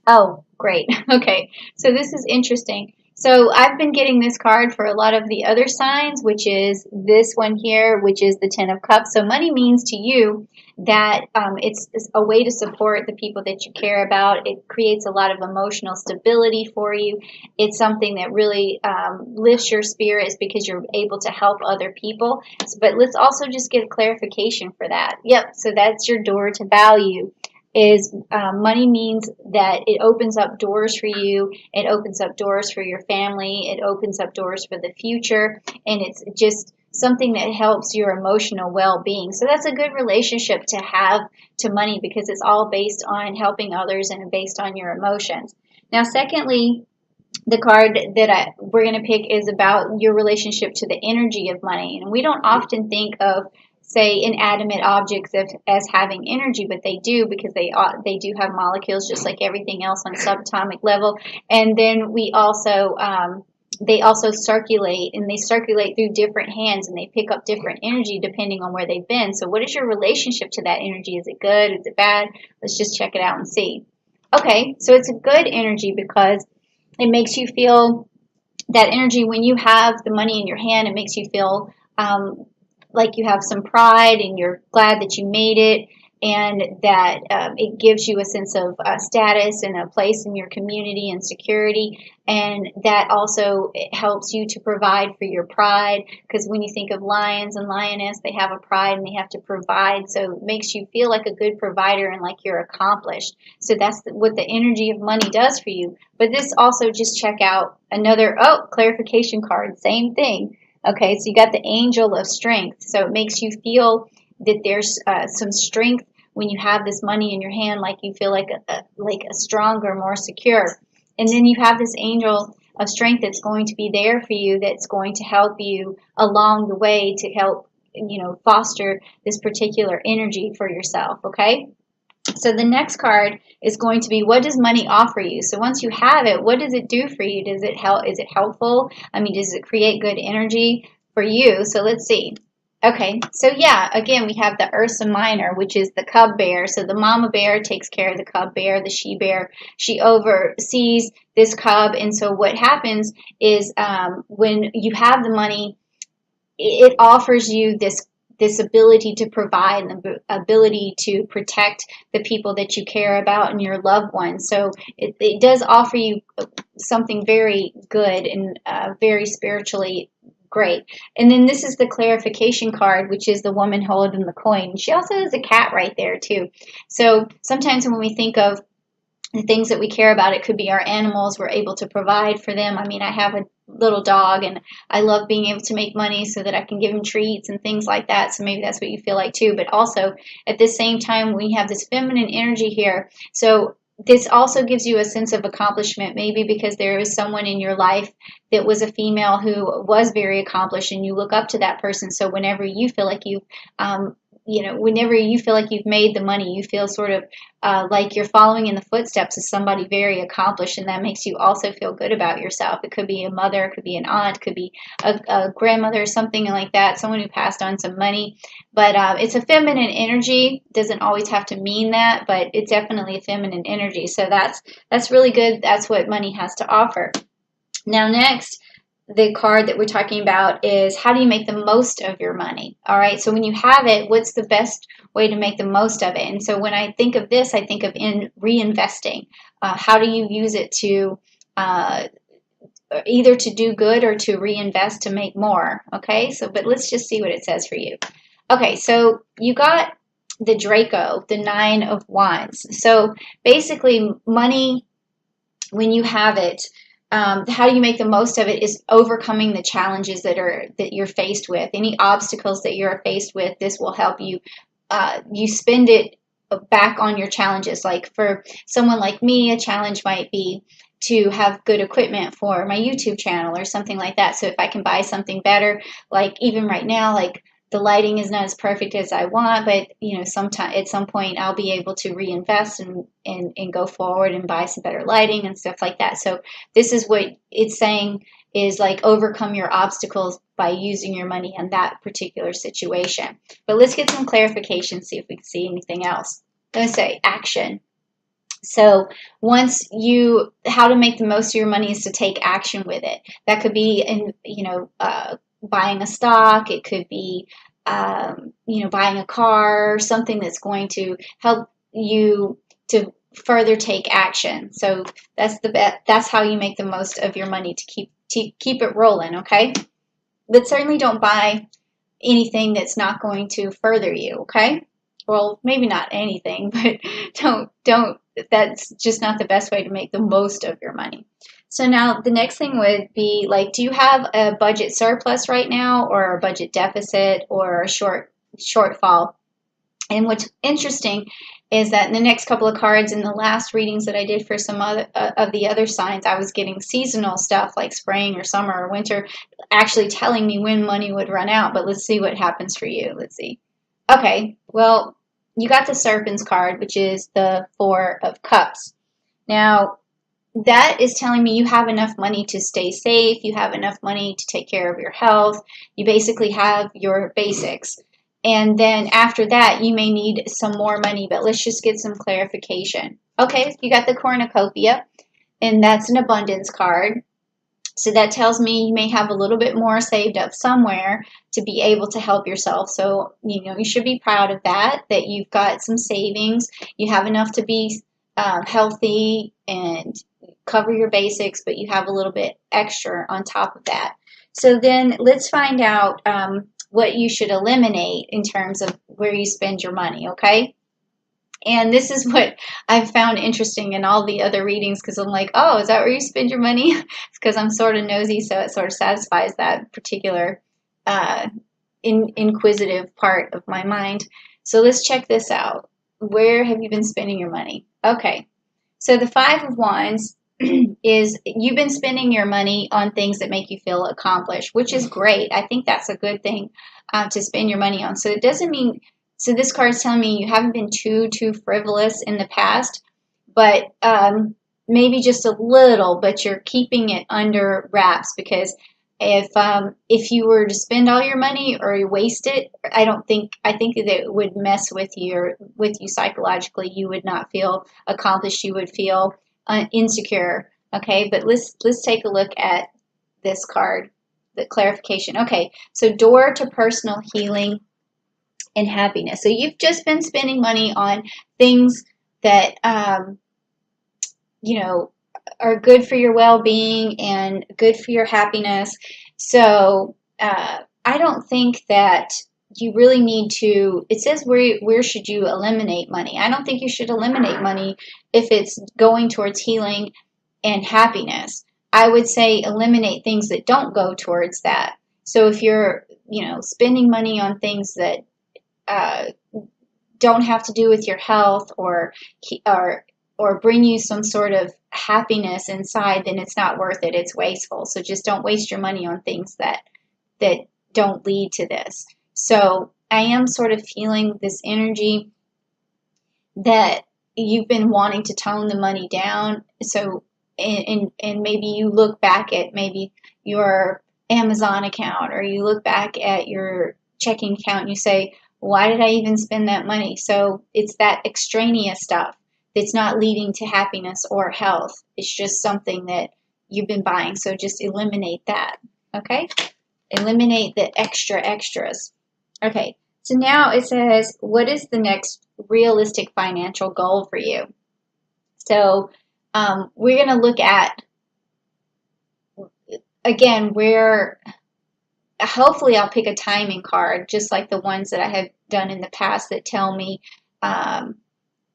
Oh, great. Okay. So this is interesting. So I've been getting this card for a lot of the other signs, which is this one here, which is the Ten of Cups. So money means to you that it's a way to support the people that you care about. It creates a lot of emotional stability for you. It's something that really lifts your spirits because you're able to help other people. But let's also just get clarification for that. Yep. So that's your door to value is money means that it opens up doors for you, it opens up doors for your family, it opens up doors for the future, and it's just something that helps your emotional well-being. So that's a good relationship to have to money because it's all based on helping others and based on your emotions. Now, secondly, the card that we're going to pick is about your relationship to the energy of money. And we don't often think of, say, inanimate objects as having energy, but they do because they do have molecules just like everything else on a subatomic level. And then we also they also circulate, and they circulate through different hands, and they pick up different energy depending on where they've been. So what is your relationship to that energy? Is it good? Is it bad? Let's just check it out and see. Okay, so it's a good energy because it makes you feel that energy when you have the money in your hand. It makes you feel like you have some pride and you're glad that you made it, and that it gives you a sense of status and a place in your community and security. And that also it helps you to provide for your pride, because when you think of lions and lioness, they have a pride and they have to provide. So it makes you feel like a good provider and like you're accomplished. So that's what the energy of money does for you. But this also, just check out another, oh, clarification card, same thing. Okay, so you got the angel of strength. So it makes you feel that there's some strength when you have this money in your hand, like you feel like a stronger, more secure. And then you have this angel of strength that's going to be there for you, that's going to help you along the way to help, foster this particular energy for yourself. Okay. So the next card is going to be, what does money offer you? So once you have it, what does it do for you? Does it help? Is it helpful? I mean, does it create good energy for you? So let's see. Okay, so yeah, again, we have the Ursa Minor, which is the cub bear. So the mama bear takes care of the cub bear, the she bear. She oversees this cub. And so what happens is when you have the money, it offers you this ability to provide and the ability to protect the people that you care about and your loved ones. So it does offer you something very good and very spiritually great. And then this is the clarification card, which is the woman holding the coin. She also has a cat right there too. So sometimes when we think of the things that we care about, it could be our animals. We're able to provide for them. I mean, I have a little dog, and I love being able to make money so that I can give him treats and things like that. So maybe that's what you feel like too. But also at the same time, we have this feminine energy here. So this also gives you a sense of accomplishment, maybe because there is someone in your life that was a female who was very accomplished, and you look up to that person. So whenever you feel like whenever you feel like you've made the money, you feel sort of like you're following in the footsteps of somebody very accomplished, and that makes you also feel good about yourself. It could be a mother, it could be an aunt, it could be a grandmother, something like that, someone who passed on some money. But it's a feminine energy. Doesn't always have to mean that, but it's definitely a feminine energy. So that's really good. That's what money has to offer. Now, next, the card that we're talking about is, how do you make the most of your money? All right, so when you have it, what's the best way to make the most of it? And so when I think of this, I think of in reinvesting. How do you use it to either to do good or to reinvest to make more? Okay, so but let's just see what it says for you. Okay, so you got the Draco, the Nine of Wands. So basically, money, when you have it, how do you make the most of it is overcoming the challenges that you're faced with. Any obstacles that you're faced with, this will help you. You spend it back on your challenges. Like for someone like me, a challenge might be to have good equipment for my YouTube channel or something like that. So if I can buy something better, like even right now, like the lighting is not as perfect as I want, but sometime at some point I'll be able to reinvest and go forward and buy some better lighting and stuff like that. So this is what it's saying, is like overcome your obstacles by using your money in that particular situation. But let's get some clarification, see if we can see anything else. I'm going to say action. So how to make the most of your money is to take action with it. That could be buying a stock. It could be, buying a car, something that's going to help you to further take action. So that's how you make the most of your money to keep it rolling. Okay, but certainly don't buy anything that's not going to further you. Okay, well, maybe not anything, but don't that's just not the best way to make the most of your money. So now the next thing would be like, do you have a budget surplus right now, or a budget deficit, or a shortfall? And what's interesting is that in the next couple of cards, in the last readings that I did for some other of the other signs, I was getting seasonal stuff like spring or summer or winter, actually telling me when money would run out. But let's see what happens for you. Let's see. Okay, well, you got the Serpent's card, which is the Four of Cups. Now, that is telling me you have enough money to stay safe, you have enough money to take care of your health, you basically have your basics. And then after that, you may need some more money, but let's just get some clarification. Okay, you got the cornucopia, and that's an abundance card. So that tells me you may have a little bit more saved up somewhere to be able to help yourself. So, you should be proud of that you've got some savings. You have enough to be healthy and cover your basics, but you have a little bit extra on top of that. So then let's find out what you should eliminate in terms of where you spend your money, okay? And this is what I've found interesting in all the other readings, because I'm like, oh, is that where you spend your money? It's because I'm sort of nosy, so it sort of satisfies that particular uh, inquisitive part of my mind. So let's check this out. Where have you been spending your money? Okay, so the Five of Wands is you've been spending your money on things that make you feel accomplished, which is great. I think that's a good thing to spend your money on. So it doesn't mean, so this card is telling me you haven't been too frivolous in the past, but maybe just a little, but you're keeping it under wraps, because if you were to spend all your money or you waste it, I think that it would mess with you psychologically. You would not feel accomplished. You would feel insecure. Okay, but let's take a look at this card, the clarification. Okay, so door to personal healing and happiness. So you've just been spending money on things that are good for your well-being and good for your happiness. So I don't think that you really need to. It says where should you eliminate money? I don't think you should eliminate money if it's going towards healing and happiness. I would say eliminate things that don't go towards that. So if you're spending money on things that uh, don't have to do with your health or bring you some sort of happiness inside, then it's not worth it. It's wasteful. So just don't waste your money on things that don't lead to this. So I am sort of feeling this energy that you've been wanting to tone the money down. So and maybe you look back at maybe your Amazon account, or you look back at your checking account and you say, why did I even spend that money? So it's that extraneous stuff that's not leading to happiness or health. It's just something that you've been buying. So just eliminate that. Okay? Eliminate the extras. Okay. So now it says, what is the next realistic financial goal for you? So we're going to look at, again, where hopefully I'll pick a timing card, just like the ones that I have done in the past that tell me,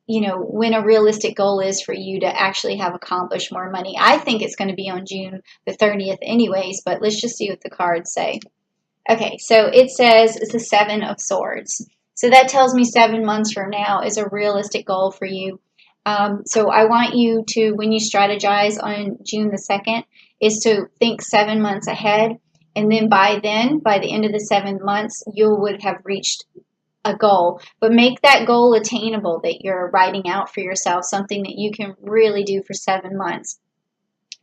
when a realistic goal is for you to actually have accomplished more money. I think it's going to be on June the 30th anyways, but let's just see what the cards say. Okay, so it says it's the Seven of Swords. So that tells me 7 months from now is a realistic goal for you. So I want you to, when you strategize on June the 2nd, is to think 7 months ahead. And then, by the end of the 7 months, you would have reached a goal. But make that goal attainable that you're writing out for yourself, something that you can really do for 7 months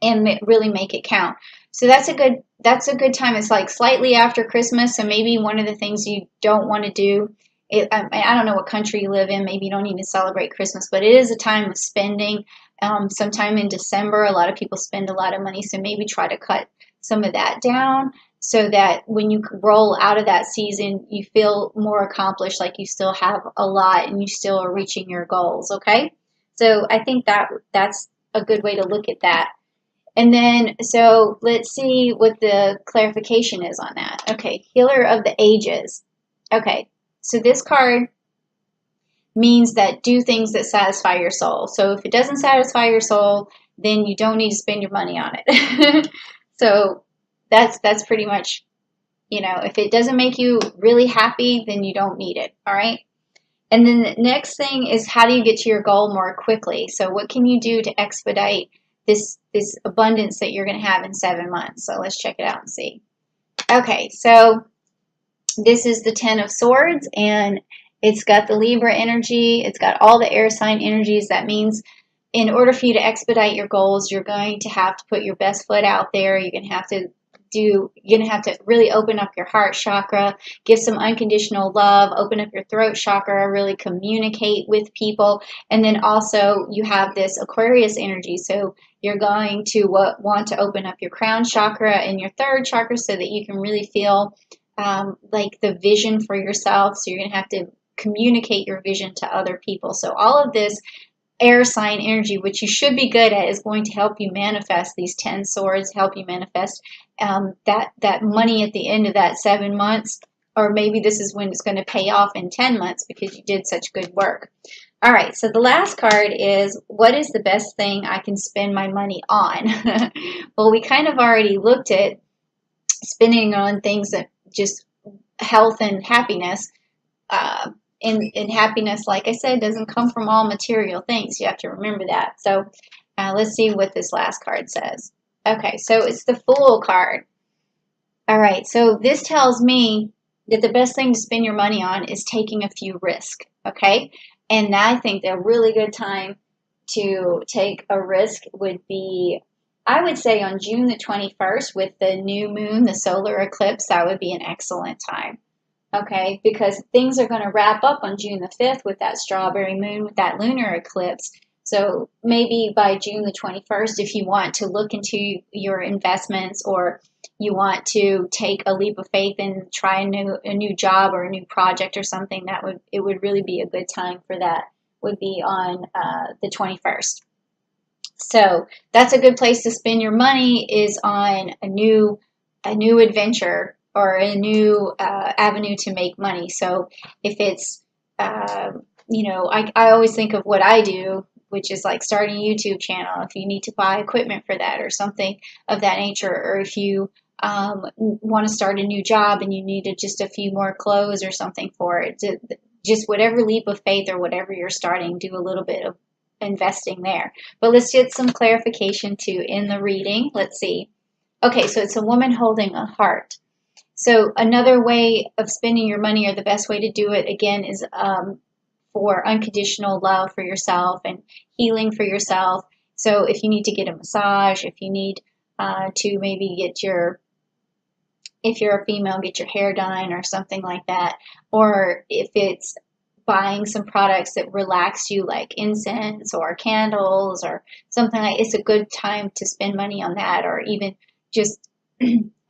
and really make it count. So that's a good time. It's like slightly after Christmas, so maybe one of the things you don't want to do I don't know what country you live in. Maybe you don't even celebrate Christmas, but it is a time of spending. Sometime in December, a lot of people spend a lot of money, so maybe try to cut some of that down so that when you roll out of that season, you feel more accomplished, like you still have a lot and you still are reaching your goals, okay? So I think that's a good way to look at that. And then, so let's see what the clarification is on that. Okay, Healer of the Ages. Okay, so this card means that do things that satisfy your soul. So if it doesn't satisfy your soul, then you don't need to spend your money on it. So that's pretty much, if it doesn't make you really happy, then you don't need it. All right. And then the next thing is, how do you get to your goal more quickly? So what can you do to expedite this abundance that you're going to have in 7 months? So let's check it out and see. Okay, so this is the Ten of Swords, and it's got the Libra energy. It's got all the air sign energies. That means in order for you to expedite your goals, you're going to have to put your best foot out there. You're going to have to really open up your heart chakra, give some unconditional love, open up your throat chakra, really communicate with people. And then also you have this Aquarius energy. So you're going to want to open up your crown chakra and your third chakra so that you can really feel like the vision for yourself. So you're going to have to communicate your vision to other people. So all of this air sign energy, which you should be good at, is going to help you manifest these 10 swords, help you manifest that money at the end of that 7 months, or maybe this is when it's going to pay off in 10 months because you did such good work. All right, so the last card is, what is the best thing I can spend my money on? Well, we kind of already looked at spending on things that just health and happiness. And happiness, like I said, doesn't come from all material things. You have to remember that. So let's see what this last card says. Okay, so it's the Fool card. All right, so this tells me that the best thing to spend your money on is taking a few risks, okay? And I think a really good time to take a risk would be, I would say, on June the 21st with the new moon, the solar eclipse. That would be an excellent time. Okay, because things are going to wrap up on June the 5th with that strawberry moon, with that lunar eclipse. So maybe by June the 21st, if you want to look into your investments, or you want to take a leap of faith and try a new job or a new project or something, it would really be a good time for that, would be on the 21st. So that's a good place to spend your money, is on a new adventure or a new avenue to make money. So if it's, I always think of what I do, which is like starting a YouTube channel. If you need to buy equipment for that or something of that nature, or if you want to start a new job and you needed just a few more clothes or something for it, just whatever leap of faith or whatever you're starting, do a little bit of investing there. But let's get some clarification too in the reading. Let's see. Okay, so it's a woman holding a heart. So another way of spending your money, or the best way to do it, again, is for unconditional love for yourself and healing for yourself. So if you need to get a massage, if you need to maybe if you're a female, get your hair done or something like that, or if it's buying some products that relax you, like incense or candles or something, it's a good time to spend money on that, or even just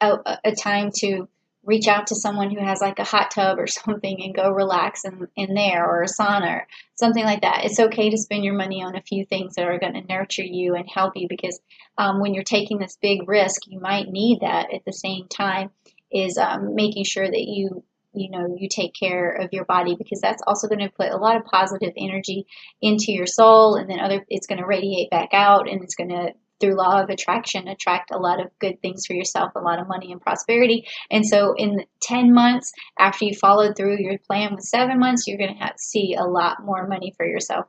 a time to reach out to someone who has like a hot tub or something and go relax in there, or a sauna or something like that. It's okay to spend your money on a few things that are going to nurture you and help you, because when you're taking this big risk, you might need that at the same time, is making sure that you take care of your body, because that's also going to put a lot of positive energy into your soul, and then it's going to radiate back out, and it's going to, through law of attraction, attract a lot of good things for yourself, a lot of money and prosperity. And so in 10 months, after you followed through your plan with 7 months, you're going to see a lot more money for yourself.